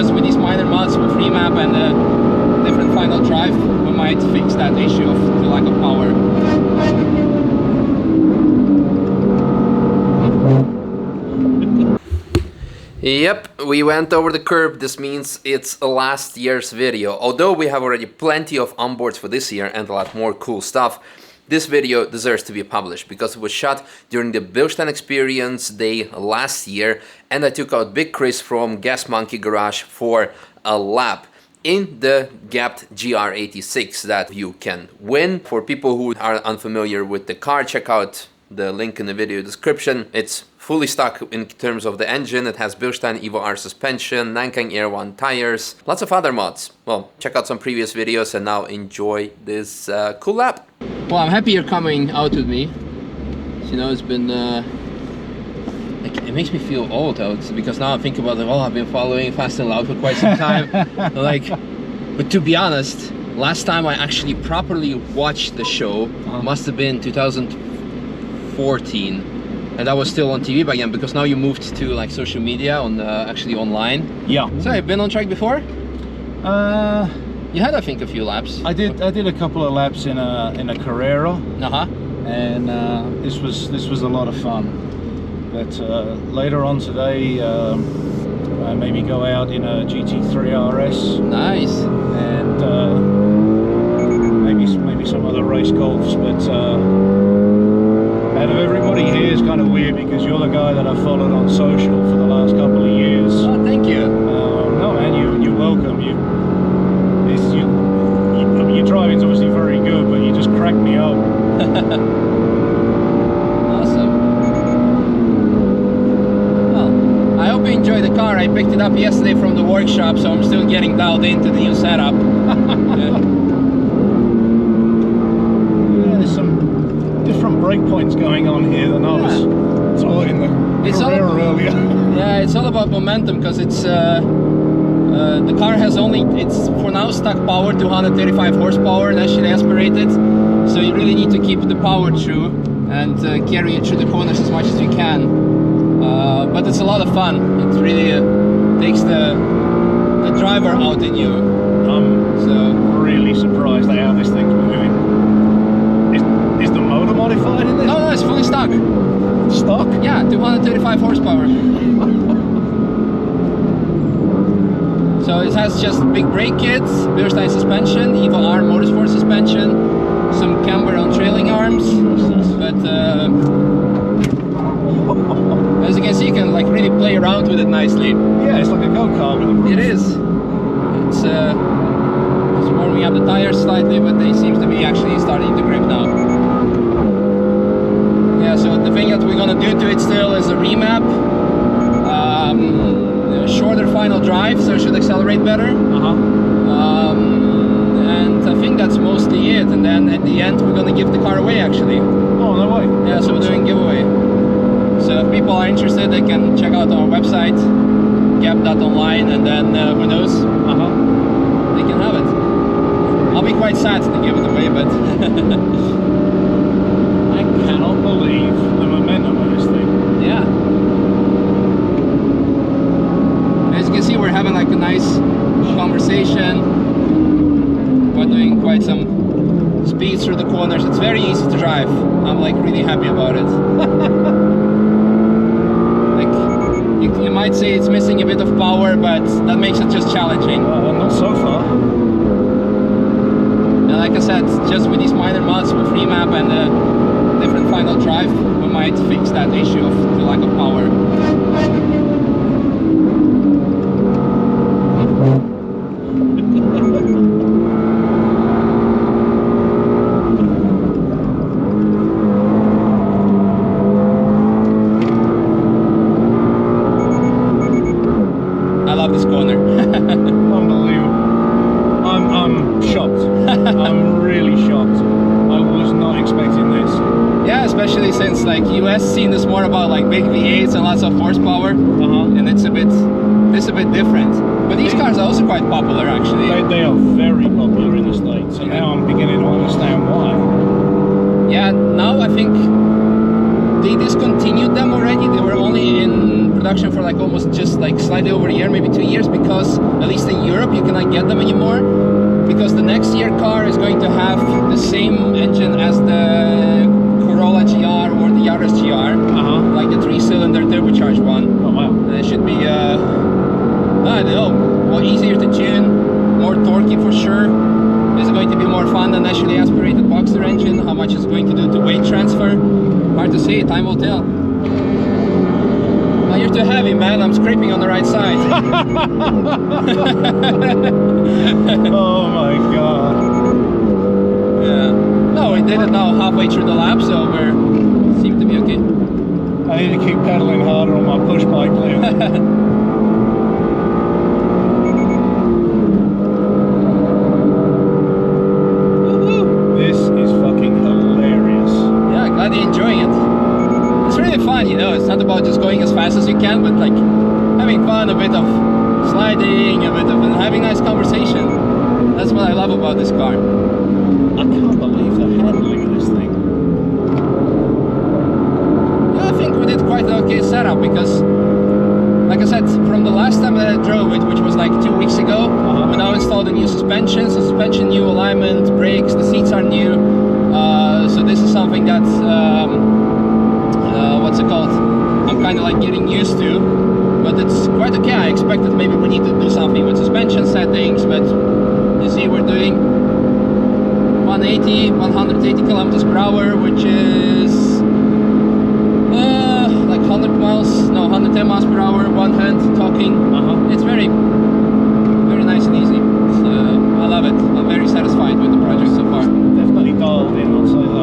just with these minor mods with remap and a different final drive, we might fix that issue of the lack of power. Yep, we went over the curb. This means it's last year's video. Although we have already plenty of onboards for this year and a lot more cool stuff, this video deserves to be published because it was shot during the Bilstein Experience Day last year, and I took out Big Chris from Gas Monkey Garage for a lap in the gapped GR86 that you can win. For people who are unfamiliar with the car, check out the link in the video description. It's fully stock in terms of the engine. It has Bilstein Evo R suspension, Nankang Air 1 tires, lots of other mods. Well, check out some previous videos and now enjoy this cool lap. Well, I'm happy you're coming out with me. So, you know, it's been it makes me feel old out because now I think about it. Well, I've been following Fast and Loud for quite some time. But to be honest, last time I actually properly watched the show must have been 2014, and that was still on TV back then, because now you moved to like social media on actually online. Yeah. So you've been on track before? You had, I think, a few laps. I did a couple of laps in a Carrera. And this was a lot of fun. But later on today, maybe go out in a GT3 RS. Nice. And maybe some other race golfs. But out of everybody here, it's kind of weird because you're the guy that I've followed on social for the last couple of years. Oh, thank you. No, man, you're welcome. Your driving's obviously very good, but you just crack me up. Awesome. Well, I hope you enjoy the car. I picked it up yesterday from the workshop, so I'm still getting dialed into the new setup. Yeah, there's some different breakpoints going on here than I was taught in the Carrera earlier. Yeah, it's all about momentum, because it's the car has it's for now stock power, 235 horsepower, naturally aspirated, so you really need to keep the power through and carry it through the corners as much as you can. But it's a lot of fun. It really takes the driver out in you. I'm really surprised at how this thing's moving. Is the motor modified in this? No, it's fully stock. Stock? Yeah, 235 horsepower. So it has just big brake kits, Bilstein suspension, Evo R Motorsport suspension, some camber on trailing arms, but as you can see, you can like really play around with it nicely. Yeah, it's like a go-kart with a roof. It is. It's warming up the tires slightly, but they seem to be actually starting to grip now. Yeah, so the thing that we're gonna do to it still is a remap. Shorter final drive, so it should accelerate better. And I think that's mostly it. And then at the end, we're gonna give the car away, actually. Oh, no way. Yeah, so we're doing giveaway. So if people are interested, they can check out our website, gap.online, and then who knows, they can have it. I'll be quite sad to give it away, but I cannot believe the momentum of this thing. Yeah. As you can see, we're having like a nice conversation. We're doing quite some speed through the corners. It's very easy to drive. I'm like really happy about it. Like you might say it's missing a bit of power, but that makes it just challenging. Not so far. And like I said, just with these minor mods with remap and a different final drive, we might fix that issue of the lack of power. I love this corner. Unbelievable. I'm shocked. I'm really shocked. I was not expecting this. Yeah, especially since like US scene is more about like big V8s and lots of horsepower, and it's a bit different. But these cars are also quite popular, actually. They are very popular in the States, and now I'm beginning to understand why. Yeah, now I think they discontinued them already. They were only in production for like almost just like slightly over a year, maybe 2 years, because at least in Europe you cannot get them anymore, because the next year car is going to have the same engine as the Corolla GR or the Yaris GR, like the 3-cylinder turbocharged one. Oh wow. And it should be I don't know, more easier to tune, more torquey for sure. Is it going to be more fun than naturally aspirated boxer engine? How much is it going to do to weight transfer? Hard to say, time will tell. Oh, you're too heavy, man. I'm scraping on the right side. Oh my god. Yeah. No, we did it now halfway through the lap, so we seem to be okay. I need to keep pedaling harder on my push bike, Liam. Glad you're enjoying it. It's really fun, you know. It's not about just going as fast as you can, but like having fun, a bit of sliding, a bit of having nice conversation. That's what I love about this car. I can't believe the handling of this thing. Yeah, I think we did quite an okay setup because, like I said, from the last time that I drove it, which was like 2 weeks ago, we now installed a new suspension, new alignment, brakes, the seats are new. So this is something that, what's it called? I'm kind of like getting used to, but it's quite okay. I expected maybe we need to do something with suspension settings, but you see we're doing 180 kilometers per hour, which is like 110 miles per hour, one hand talking. It's very nice and easy. So I love it. I'm very satisfied with the project so far. Definitely dialed in, I'll say that.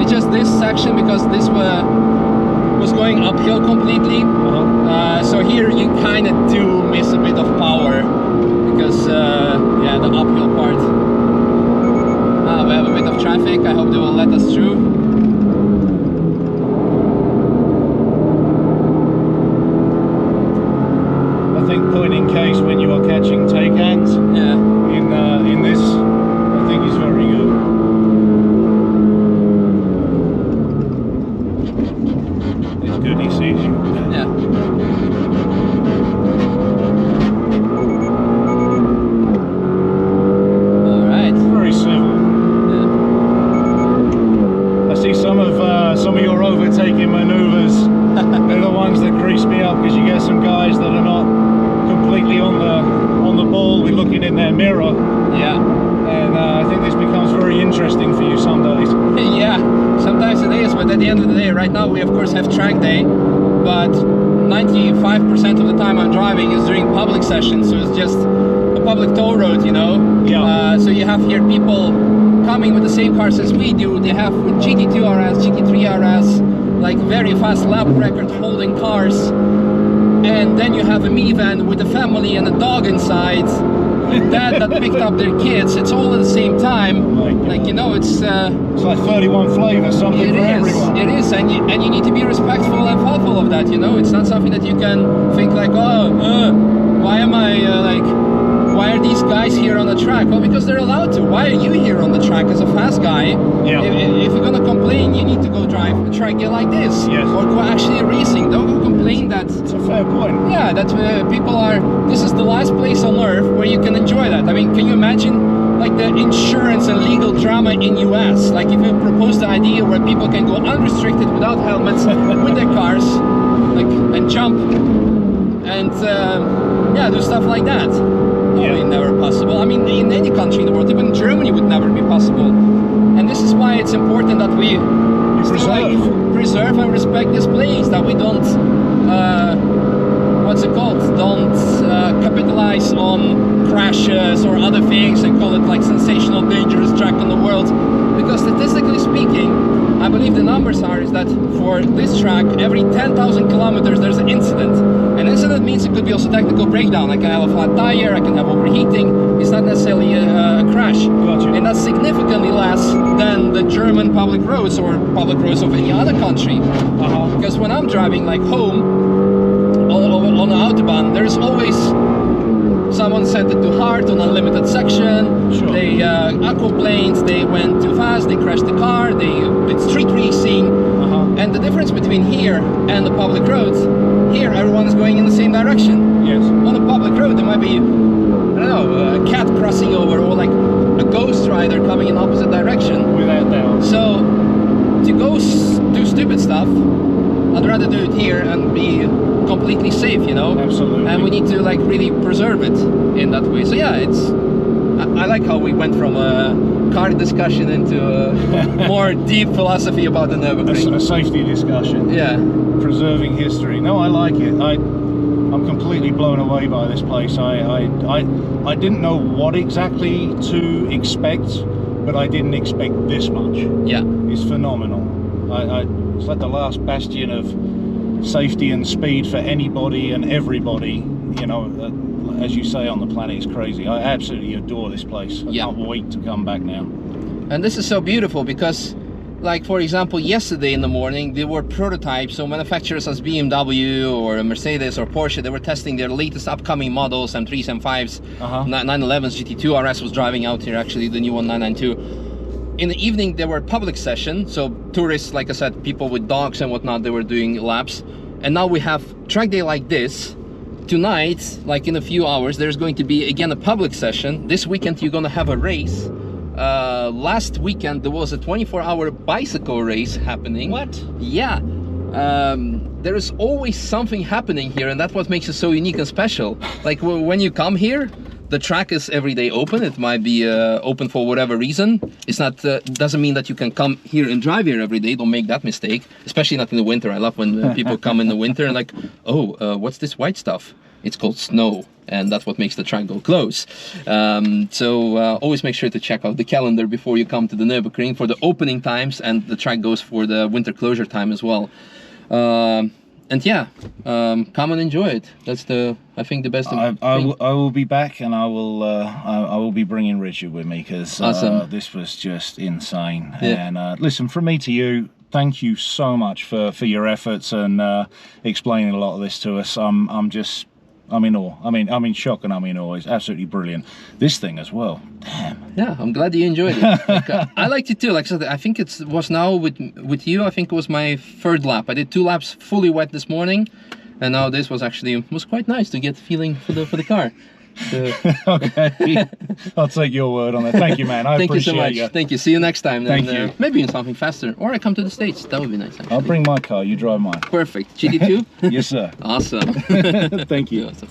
It's just this section, because this was going uphill completely. So here you kind of do miss a bit of power, because yeah, the uphill part. We have a bit of traffic. I hope they will let us through. I think point in case when you are catching take hands in this, I think is very good. It's good he sees you. Yeah. All right. Very civil. Yeah. I see some of your overtaking manoeuvres. They're the ones that crease me up, because you get some guys that are not completely on the ball. We're looking in their mirror. Yeah. And I think this becomes very interesting for you some days. Yeah, sometimes it is, but at the end of the day, right now we of course have track day, but 95% of the time I'm driving is during public sessions, so it's just a public toll road, you know. Yeah. So you have here people coming with the same cars as we do. They have GT2 RS, GT3 RS, like very fast lap record holding cars, and then you have a minivan with a family and a dog inside. Dad that picked up their kids. It's all at the same time. Like, you know, it's like 31 flavors, something for everyone. It is, and you need to be respectful and thoughtful of that. You know, it's not something that you can think like, oh, why am I why are these guys here on the track? Well, because they're allowed to. Why are you here on the track as a fast guy? Yeah. If you're gonna complain, you need to go drive a track like this. Yes. Or go actually racing. Don't go complain that. It's a fair point. Yeah, that people are. This is the last place on earth where you can enjoy that. I mean, can you imagine like the insurance and legal drama in US? Like if you propose the idea where people can go unrestricted without helmets with their cars, like and jump and yeah, do stuff like that. Probably never possible. I mean, in any country in the world, even Germany would never be possible. And this is why it's important that we preserve and respect this place, that we don't, what's it called? Don't capitalize on crashes or other things and call it like sensational, dangerous track in the world. Because statistically speaking, I believe the numbers are is that for this track, every 10,000 kilometers there's an incident. An incident means it could be also technical breakdown. I can have a flat tire, I can have overheating. It's not necessarily a crash. Gotcha. And that's significantly less than the German public roads or public roads of any other country. Because when I'm driving like home on the Autobahn, there's always someone sent it too hard on a limited section. Sure. They complained, they went too fast, they crashed the car, they did street racing. And the difference between here and the public roads, here everyone is going in the same direction. Yes. On a public road there might be, I don't know, a cat crossing over, or like a ghost rider coming in opposite direction. Without doubt. So to go do stupid stuff, I'd rather do it here and be completely safe, you know. Absolutely. And we need to like really preserve it in that way. So yeah, I like how we went from a car discussion into a more deep philosophy about the Nürburgring. A safety discussion. Yeah. Preserving history. No, I like it. I'm completely blown away by this place. I didn't know what exactly to expect, but I didn't expect this much. Yeah. It's phenomenal. It's like the last bastion of safety and speed for anybody and everybody, you know, as you say, on the planet. Is crazy. I absolutely adore this place. I can't wait to come back now. And this is so beautiful because, like, for example, yesterday in the morning there were prototypes. So manufacturers as BMW or Mercedes or Porsche, they were testing their latest upcoming models, M3s, M5s, 911s. GT2 RS was driving out here, actually, the new one, 992. In the evening there were public sessions, so tourists, like I said, people with dogs and whatnot, they were doing laps. And now we have track day like this. Tonight, like in a few hours, there's going to be again a public session. This weekend you're gonna have a race. Last weekend there was a 24-hour bicycle race happening. What? Yeah. There is always something happening here, and that's what makes it so unique and special. Like when you come here, the track is every day open. It might be open for whatever reason. It's not doesn't mean that you can come here and drive here every day. Don't make that mistake, especially not in the winter. I love when people come in the winter and like, oh, what's this white stuff? It's called snow, and that's what makes the track go close. So always make sure to check out the calendar before you come to the Nürburgring for the opening times, and the track goes for the winter closure time as well. And yeah, come and enjoy it. That's I think the best thing. I will be back, and I will be bringing Richard with me, because awesome. This was just insane. Yeah. And listen, from me to you, thank you so much for your efforts and explaining a lot of this to us. I'm in awe. I'm in shock, and I'm in awe. It's absolutely brilliant. This thing as well. Damn. Yeah, I'm glad you enjoyed it. Like, I liked it too. Like I said, I think it was now with you. I think it was my third lap. I did 2 laps fully wet this morning, and now this was quite nice to get feeling for the car. So. Okay, I'll take your word on that. Thank you, man. I Thank you so appreciate much. you. Thank you. See you next time. Thank and, you. Maybe in something faster, or I come to the States. That would be nice. Actually. I'll bring my car. You drive mine. Perfect. GT2. Yes, sir. Awesome. Thank you. Awesome.